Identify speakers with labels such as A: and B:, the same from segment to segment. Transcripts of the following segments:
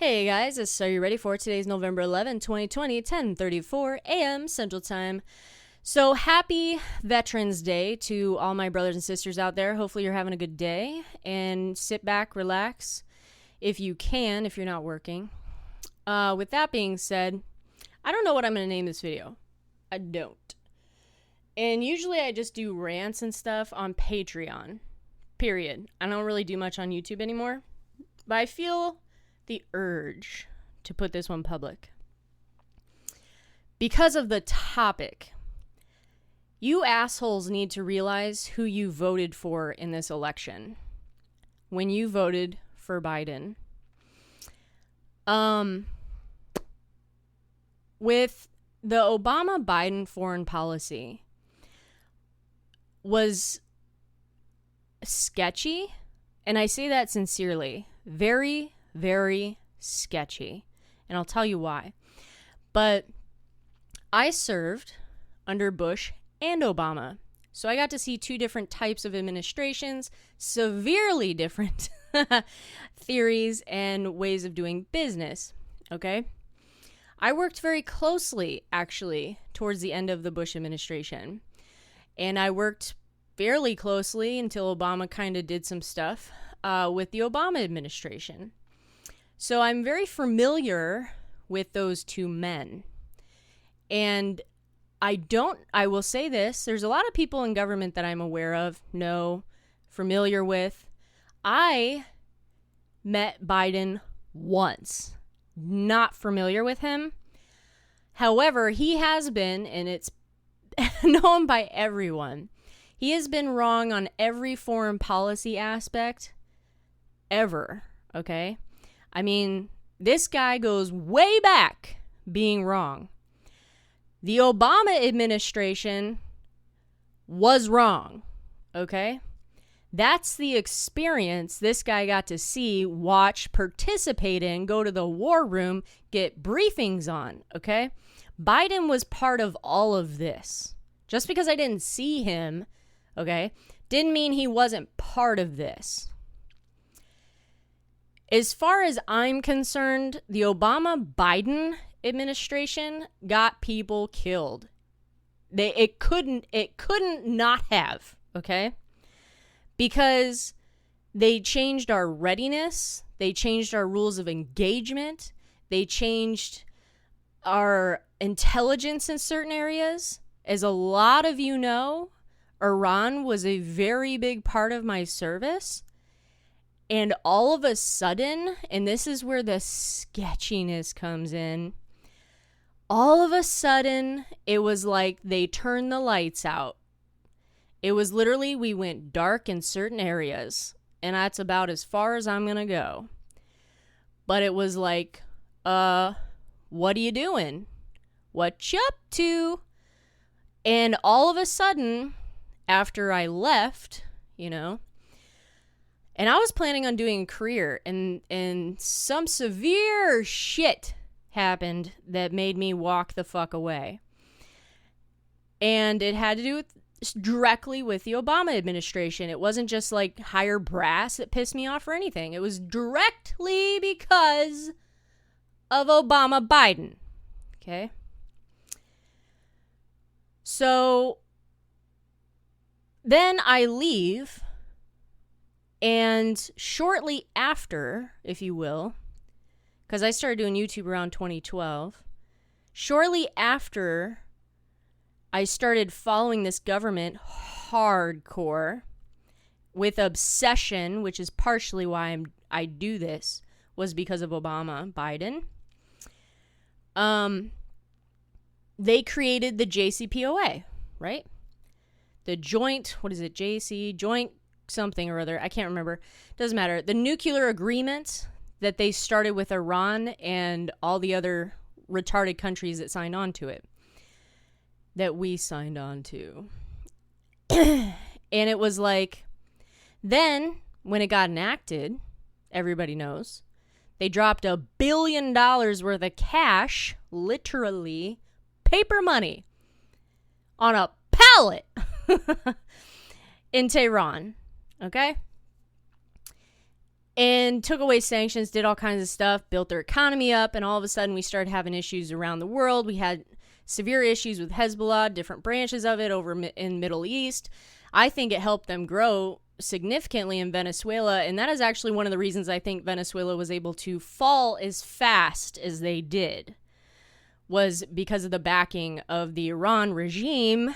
A: Hey guys, so you ready for today's November 11, 2020, 10:34 a.m. Central Time. So happy Veterans Day to all my brothers and sisters out there. Hopefully you're having a good day and sit back, relax if you can, if you're not working. With that being said, I don't know what I'm going to name this video. I don't. And usually I just do rants and stuff on Patreon, period. I don't really do much on YouTube anymore, but I feel the urge to put this one public because of the topic. You assholes need to realize who you voted for in this election when you voted for Biden. With the Obama-Biden foreign policy was sketchy, and I say that sincerely. Very, very sketchy. And I'll tell you why. But I served under Bush and Obama. So I got to see two different types of administrations, severely different theories and ways of doing business. Okay? I worked very closely, actually, towards the end of the Bush administration. And I worked fairly closely until Obama kind of did some stuff with the Obama administration. So I'm very familiar with those two men. And I will say this, there's a lot of people in government that I'm aware of, familiar with. I met Biden once, not familiar with him. However, he has been, and it's known by everyone, he has been wrong on every foreign policy aspect ever, okay? I mean, this guy goes way back being wrong. The Obama administration was wrong, okay? That's the experience this guy got to see, watch, participate in, go to the war room, get briefings on, okay? Biden was part of all of this. Just because I didn't see him, okay, didn't mean he wasn't part of this. As far as I'm concerned, the Obama-Biden administration got people killed. It couldn't not have, okay? Because they changed our readiness, they changed our rules of engagement, they changed our intelligence in certain areas. As a lot of you know, Iran was a very big part of my service. And all of a sudden, and this is where the sketchiness comes in, all of a sudden, it was like they turned the lights out. It was literally, we went dark in certain areas, and that's about as far as I'm going to go. But it was like, what are you doing? What you up to? And all of a sudden, after I left, and I was planning on doing a career, and some severe shit happened that made me walk the fuck away. And it had to do directly with the Obama administration. It wasn't just like higher brass that pissed me off or anything. It was directly because of Obama Biden. Okay? So then I leave. And shortly after, if you will, because I started doing YouTube around 2012, shortly after I started following this government hardcore with obsession, which is partially why I do this, was because of Obama, Biden. They created the JCPOA, right? The joint something or other, I can't remember, doesn't matter, the nuclear agreement that they started with Iran and all the other retarded countries that signed on to it, that we signed on to. And it was like, then when it got enacted, everybody knows, they dropped $1 billion worth of cash, literally paper money, on a pallet in Tehran. Okay? and took away sanctions, did all kinds of stuff, built their economy up, and all of a sudden we started having issues around the world. We had severe issues with Hezbollah, different branches of it over in Middle East. I think it helped them grow significantly in Venezuela, and that is actually one of the reasons I think Venezuela was able to fall as fast as they did, was because of the backing of the Iran regime.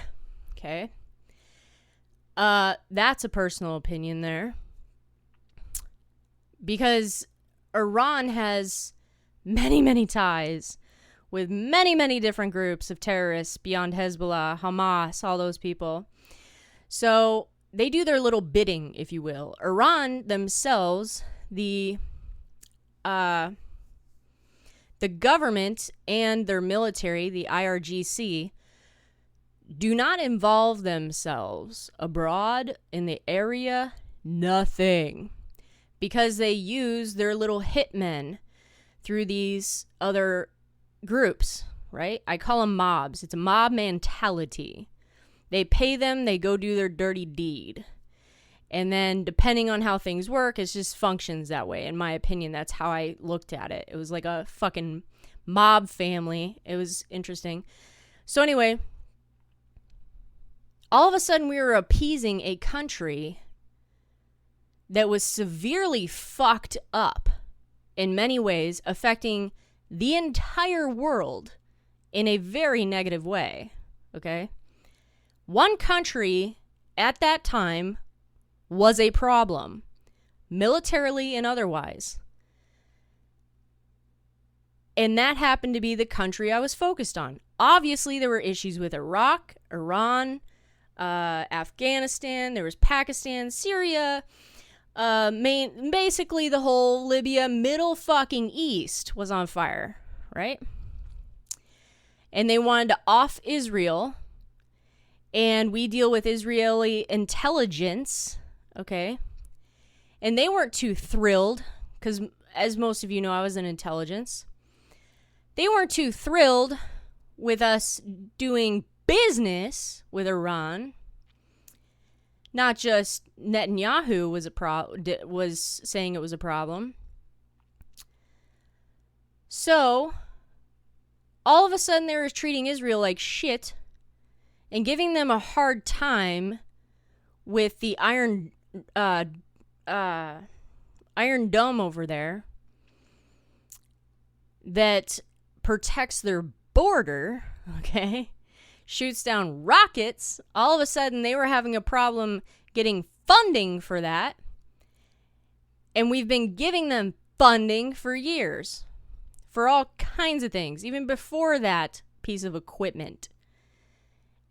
A: Okay. That's a personal opinion there. Because Iran has many, many ties with many, many different groups of terrorists beyond Hezbollah, Hamas, all those people. So they do their little bidding, if you will. Iran themselves, the government and their military, the IRGC, do not involve themselves abroad in the area, nothing. Because they use their little hitmen through these other groups, right? I call them mobs. It's a mob mentality. They pay them, they go do their dirty deed. And then depending on how things work, it just functions that way. In my opinion, that's how I looked at it. It was like a fucking mob family. It was interesting. So anyway, all of a sudden we were appeasing a country that was severely fucked up in many ways, affecting the entire world in a very negative way, okay? One country at that time was a problem, militarily and otherwise. And that happened to be the country I was focused on. Obviously, there were issues with Iraq, Iran, Afghanistan, there was Pakistan, Syria, basically the whole Libya, middle fucking east was on fire, right? And they wanted to off Israel, and we deal with Israeli intelligence, okay? And they weren't too thrilled, because as most of you know, I was in intelligence. They weren't too thrilled with us doing business with Iran. Not just Netanyahu was saying it was a problem. So, all of a sudden they were treating Israel like shit and giving them a hard time with the Iron Dome over there that protects their border, okay? Shoots down rockets. All of a sudden, they were having a problem getting funding for that. And we've been giving them funding for years. For all kinds of things. Even before that piece of equipment.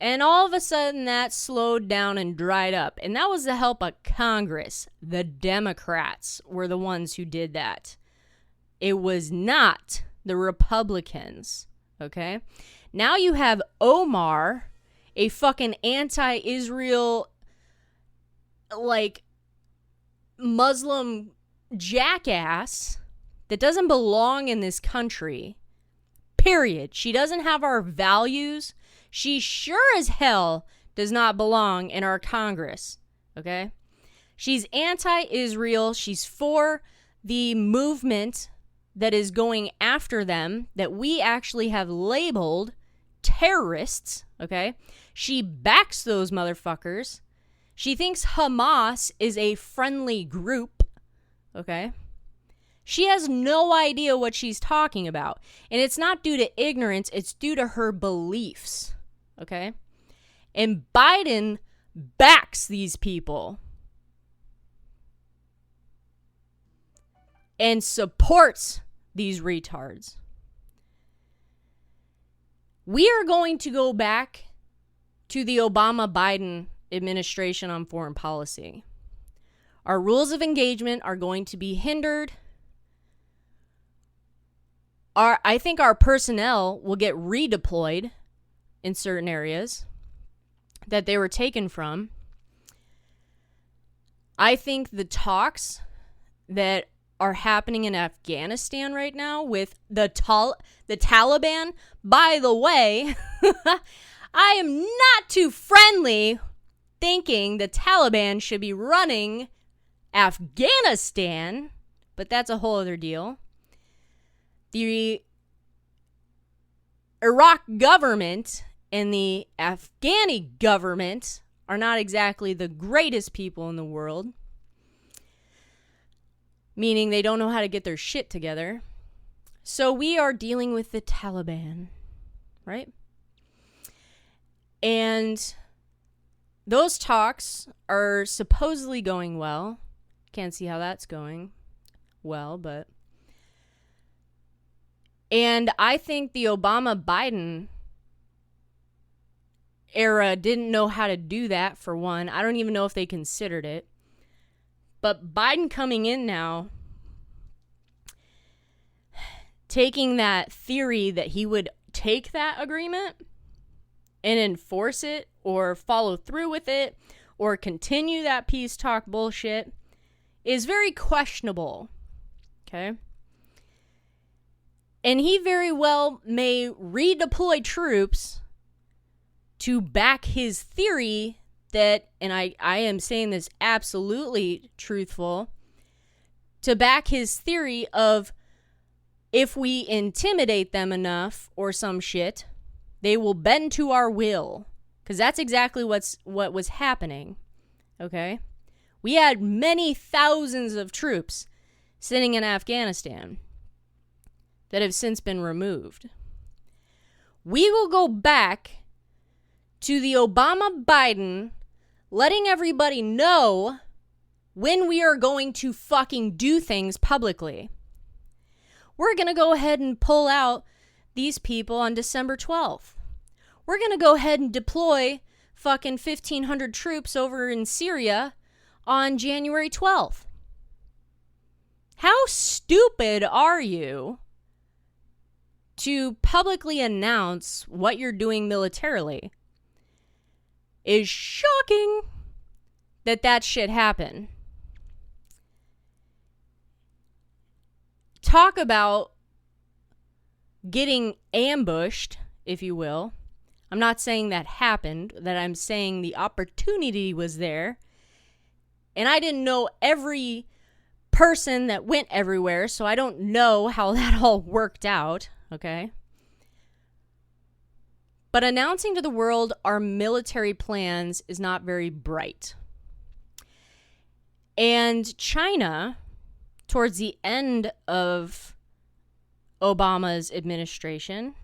A: And all of a sudden, that slowed down and dried up. And that was the help of Congress. The Democrats were the ones who did that. It was not the Republicans. Okay? Now you have Omar, a fucking anti-Israel, like, Muslim jackass that doesn't belong in this country. Period. She doesn't have our values. She sure as hell does not belong in our Congress. Okay? She's anti-Israel. She's for the movement that is going after them, that we actually have labeled terrorists, okay? She backs those motherfuckers. She thinks Hamas is a friendly group, okay? She has no idea what she's talking about. And it's not due to ignorance, it's due to her beliefs, okay? And Biden backs these people and supports these retards. We are going to go back to the Obama-Biden administration on foreign policy. Our rules of engagement are going to be hindered. I think our personnel will get redeployed in certain areas that they were taken from. I think the talks that are happening in Afghanistan right now with the Taliban. By the way, I am not too friendly thinking the Taliban should be running Afghanistan, but that's a whole other deal. The Iraq government and the Afghani government are not exactly the greatest people in the world, meaning they don't know how to get their shit together. So we are dealing with the Taliban, right? And those talks are supposedly going well. Can't see how that's going well, but... And I think the Obama-Biden era didn't know how to do that, for one. I don't even know if they considered it. But Biden coming in now, taking that theory that he would take that agreement and enforce it or follow through with it or continue that peace talk bullshit is very questionable. Okay? And he very well may redeploy troops to back his theory that, and I am saying this absolutely truthful, to back his theory of if we intimidate them enough or some shit, they will bend to our will. Because that's exactly what was happening. Okay? We had many thousands of troops sitting in Afghanistan that have since been removed. We will go back to the Obama-Biden letting everybody know when we are going to fucking do things publicly. We're going to go ahead and pull out these people on December 12th. We're going to go ahead and deploy fucking 1,500 troops over in Syria on January 12th. How stupid are you to publicly announce what you're doing militarily? Is shocking that shit happened. Talk about getting ambushed, if you will. I'm not saying that happened, that I'm saying the opportunity was there. And I didn't know every person that went everywhere, so I don't know how that all worked out, okay? But announcing to the world our military plans is not very bright. And China, towards the end of Obama's administration,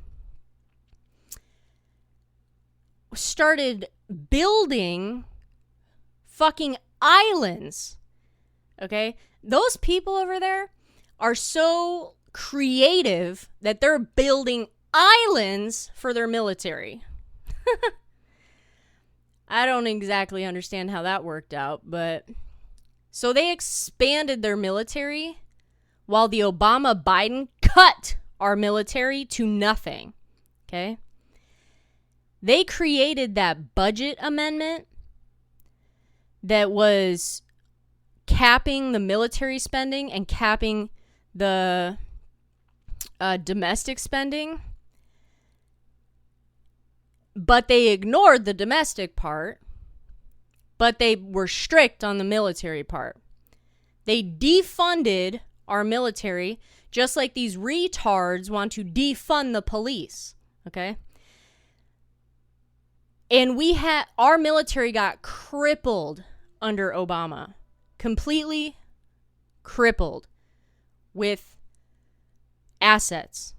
A: started building fucking islands. Okay? Those people over there are so creative that they're building islands for their military. I don't exactly understand how that worked out, but so they expanded their military while the Obama-Biden cut our military to nothing. Okay? They created that budget amendment that was capping the military spending and capping the domestic spending. But they ignored the domestic part, but they were strict on the military part. They defunded our military just like these retards want to defund the police, okay? And our military got crippled under Obama. Completely crippled with assets.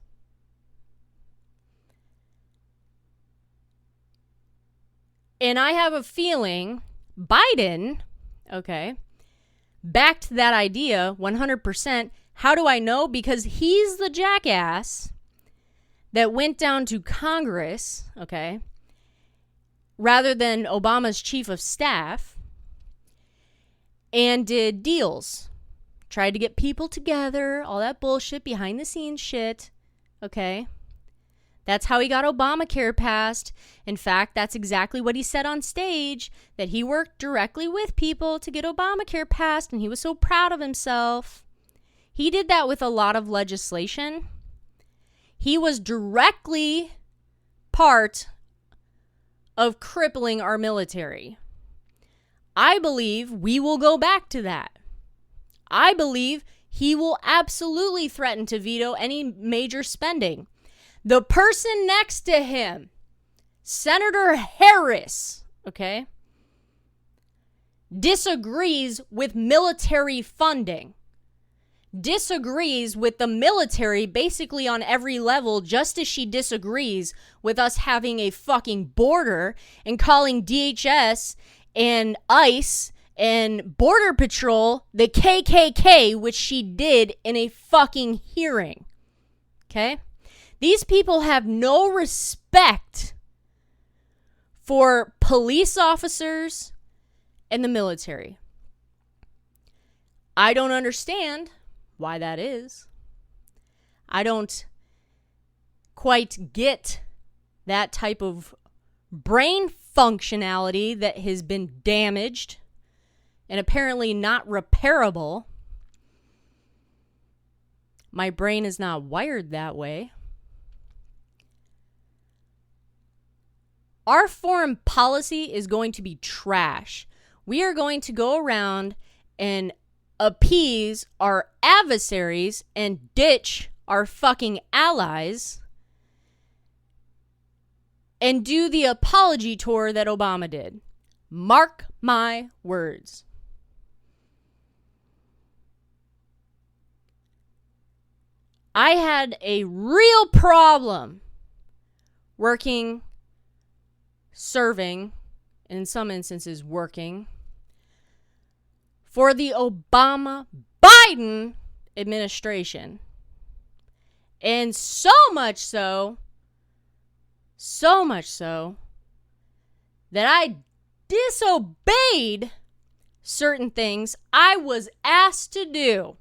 A: And I have a feeling Biden, okay, backed that idea 100%. How do I know? Because he's the jackass that went down to Congress, okay, rather than Obama's chief of staff, and did deals. Tried to get people together, all that bullshit, behind the scenes shit, okay? That's how he got Obamacare passed. In fact, that's exactly what he said on stage, that he worked directly with people to get Obamacare passed, and he was so proud of himself. He did that with a lot of legislation. He was directly part of crippling our military. I believe we will go back to that. I believe he will absolutely threaten to veto any major spending. The person next to him, Senator Harris, okay, disagrees with military funding, disagrees with the military basically on every level, just as she disagrees with us having a fucking border and calling DHS and ICE and Border Patrol the KKK, which she did in a fucking hearing. Okay? These people have no respect for police officers and the military. I don't understand why that is. I don't quite get that type of brain functionality that has been damaged and apparently not repairable. My brain is not wired that way. Our foreign policy is going to be trash. We are going to go around and appease our adversaries and ditch our fucking allies and do the apology tour that Obama did. Mark my words. I had a real problem serving, in some instances working, for the Obama-Biden administration. And so much so that I disobeyed certain things I was asked to do.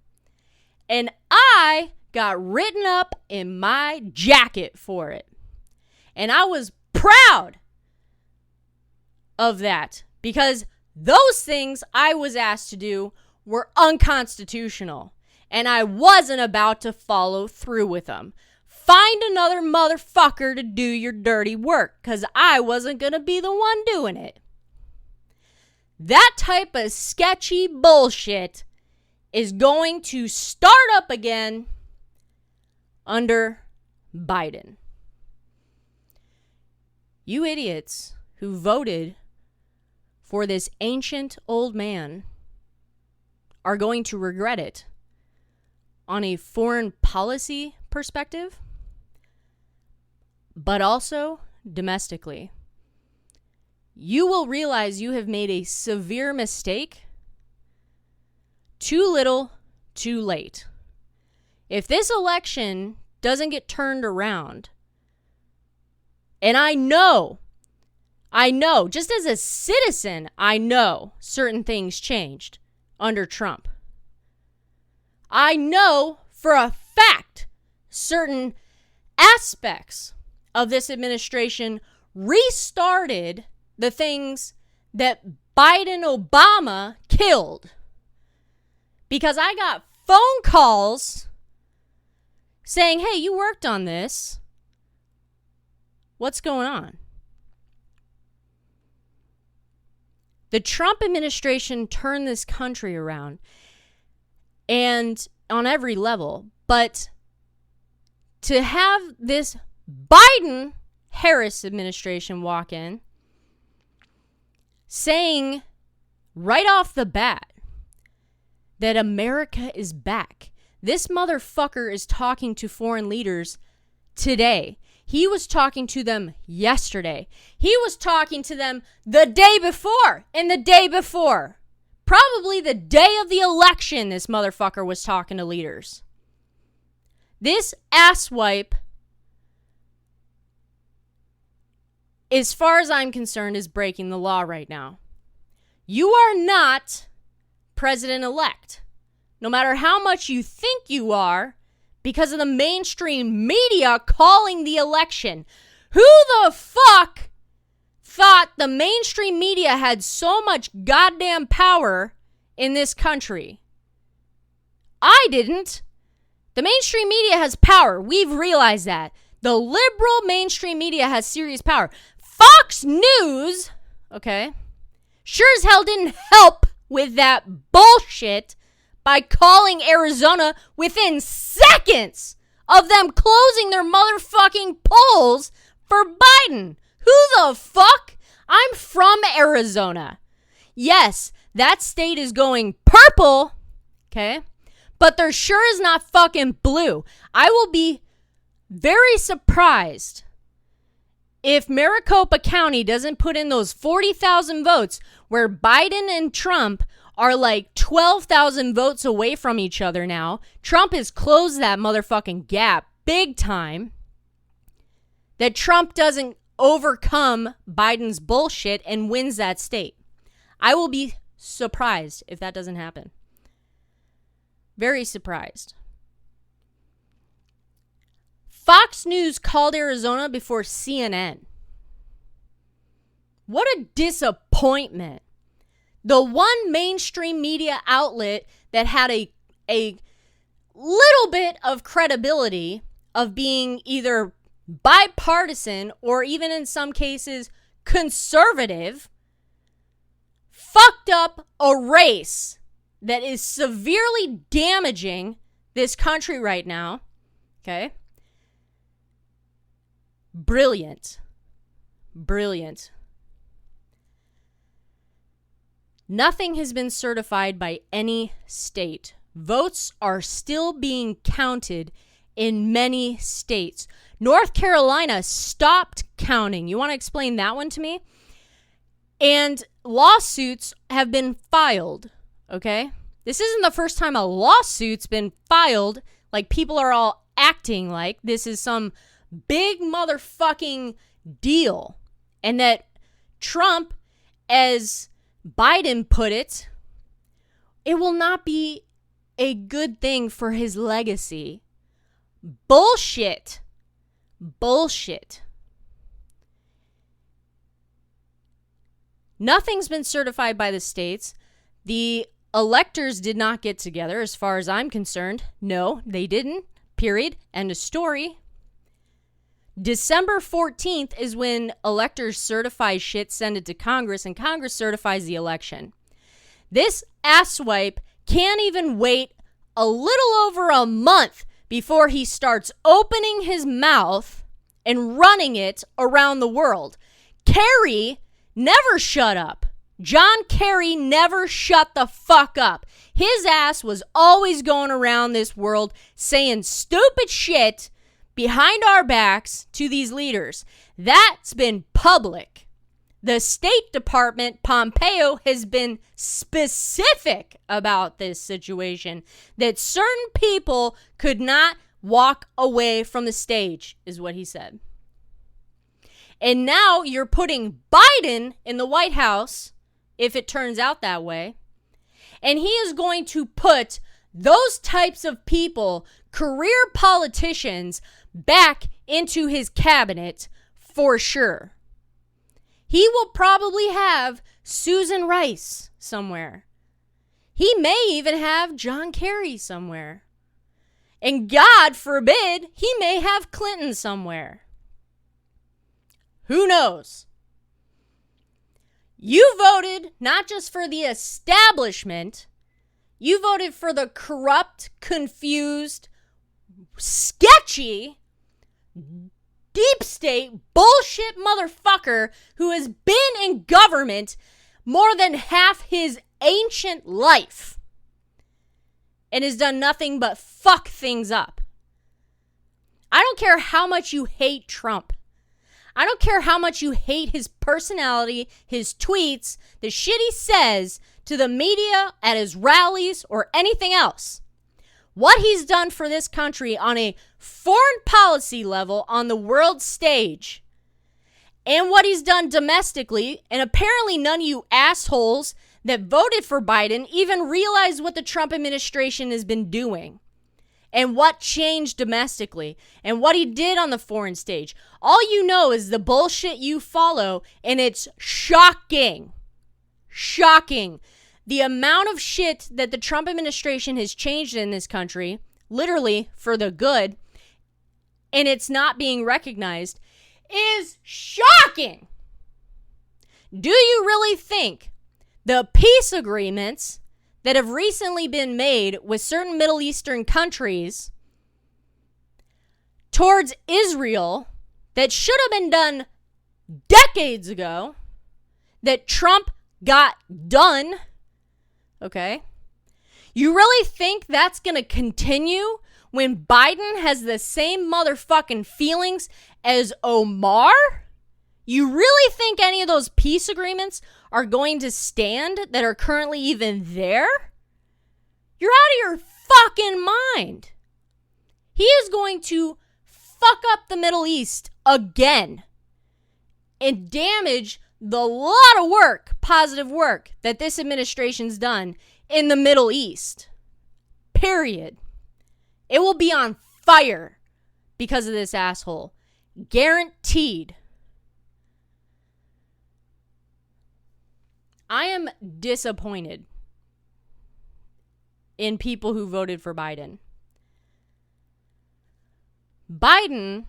A: And I got written up in my jacket for it. And I was proud of that because those things I was asked to do were unconstitutional. And I wasn't about to follow through with them. Find another motherfucker to do your dirty work because I wasn't going to be the one doing it. That type of sketchy bullshit is going to start up again under Biden. You idiots who voted for this ancient old man are going to regret it on a foreign policy perspective, but also domestically. You will realize you have made a severe mistake. Too little, too late. If this election doesn't get turned around, and I know, just as a citizen, I know certain things changed under Trump. I know for a fact certain aspects of this administration restarted the things that Biden Obama killed. Because I got phone calls saying, hey, you worked on this. What's going on? The Trump administration turned this country around, and on every level. But to have this Biden-Harris administration walk in saying right off the bat that America is back. This motherfucker is talking to foreign leaders today. He was talking to them yesterday. He was talking to them the day before and the day before. Probably the day of the election, this motherfucker was talking to leaders. This asswipe, as far as I'm concerned, is breaking the law right now. You are not president-elect. No matter how much you think you are, because of the mainstream media calling the election. Who the fuck thought the mainstream media had so much goddamn power in this country? I didn't. The mainstream media has power. We've realized that. The liberal mainstream media has serious power. Fox News, okay, sure as hell didn't help with that bullshit by calling Arizona within seconds of them closing their motherfucking polls for Biden. Who the fuck? I'm from Arizona. Yes, that state is going purple, okay? But there sure is not fucking blue. I will be very surprised if Maricopa County doesn't put in those 40,000 votes where Biden and Trump are like 12,000 votes away from each other now. Trump has closed that motherfucking gap big time. That Trump doesn't overcome Biden's bullshit and wins that state. I will be surprised if that doesn't happen. Very surprised. Fox News called Arizona before CNN. What a disappointment. The one mainstream media outlet that had a little bit of credibility of being either bipartisan or even in some cases conservative fucked up a race that is severely damaging this country right now. Okay? Brilliant. Nothing has been certified by any state. Votes are still being counted in many states. North Carolina stopped counting. You want to explain that one to me? And lawsuits have been filed, okay? This isn't the first time a lawsuit's been filed, like people are all acting like this is some big motherfucking deal. And that Trump, as Biden put it, it will not be a good thing for his legacy. Bullshit. Nothing's been certified by the states. The electors did not get together, as far as I'm concerned. No, they didn't. Period. End of story. December 14th is when electors certify shit, send it to Congress, and Congress certifies the election. This asswipe can't even wait a little over a month before he starts opening his mouth and running it around the world. Kerry never shut up. John Kerry never shut the fuck up. His ass was always going around this world saying stupid shit behind our backs to these leaders. That's been public. The State Department, Pompeo, has been specific about this situation, that certain people could not walk away from the stage, is what he said. And now you're putting Biden in the White House, if it turns out that way, and he is going to put those types of people, career politicians, back into his cabinet for sure. He will probably have Susan Rice somewhere. He may even have John Kerry somewhere. And God forbid, he may have Clinton somewhere. Who knows? You voted not just for the establishment, you voted for the corrupt, confused, sketchy, deep state bullshit motherfucker who has been in government more than half his ancient life and has done nothing but fuck things up. I don't care how much you hate Trump. I don't care how much you hate his personality, his tweets, the shit he says to the media at his rallies or anything else. What he's done for this country on a foreign policy level on the world stage, and what he's done domestically, and apparently none of you assholes that voted for Biden even realize what the Trump administration has been doing and what changed domestically and what he did on the foreign stage. All you know is the bullshit you follow, and it's shocking. Shocking. The amount of shit that the Trump administration has changed in this country, literally for the good, and it's not being recognized, is shocking. Do you really think the peace agreements that have recently been made with certain Middle Eastern countries towards Israel that should have been done decades ago, that Trump got done, okay? You really think that's going to continue when Biden has the same motherfucking feelings as Omar? You really think any of those peace agreements are going to stand that are currently even there? You're out of your fucking mind. He is going to fuck up the Middle East again and damage the lot of work, positive work, that this administration's done in the Middle East. Period. It will be on fire because of this asshole. Guaranteed. I am disappointed in people who voted for Biden. Biden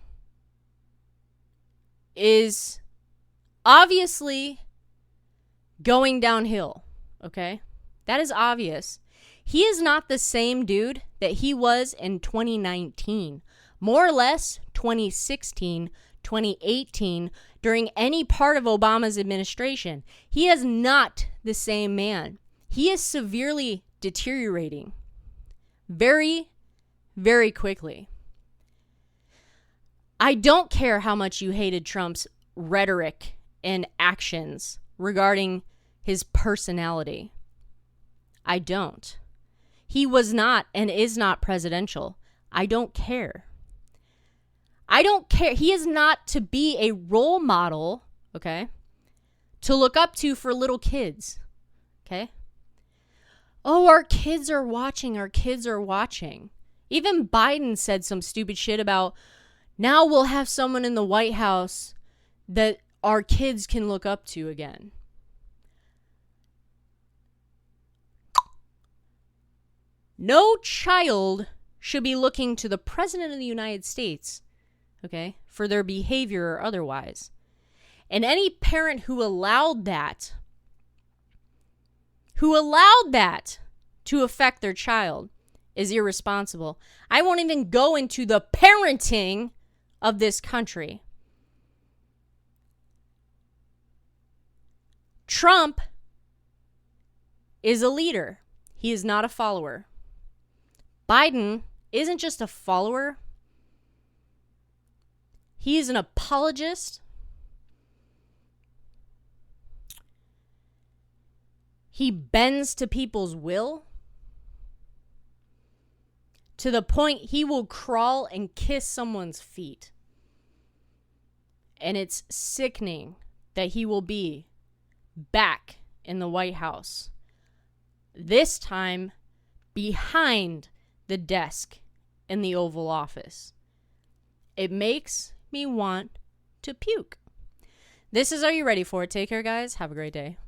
A: is obviously going downhill, okay? That is obvious. He is not the same dude that he was in 2019. More or less 2016, 2018, during any part of Obama's administration. He is not the same man. He is severely deteriorating very, very quickly. I don't care how much you hated Trump's rhetoric and actions regarding his personality. I don't. He was not and is not presidential. I don't care. I don't care. He is not to be a role model, okay, to look up to for little kids, okay? Oh, our kids are watching. Our kids are watching. Even Biden said some stupid shit about, now we'll have someone in the White House that our kids can look up to again. No child should be looking to the President of the United States, okay, for their behavior or otherwise. And any parent who allowed that to affect their child is irresponsible. I won't even go into the parenting of this country. Trump is a leader. He is not a follower. Biden isn't just a follower. He is an apologist. He bends to people's will to the point he will crawl and kiss someone's feet. And it's sickening that he will be back in the White House. This time behind the desk in the Oval Office. It makes me want to puke. This is Are You Ready For It? Take care, guys. Have a great day.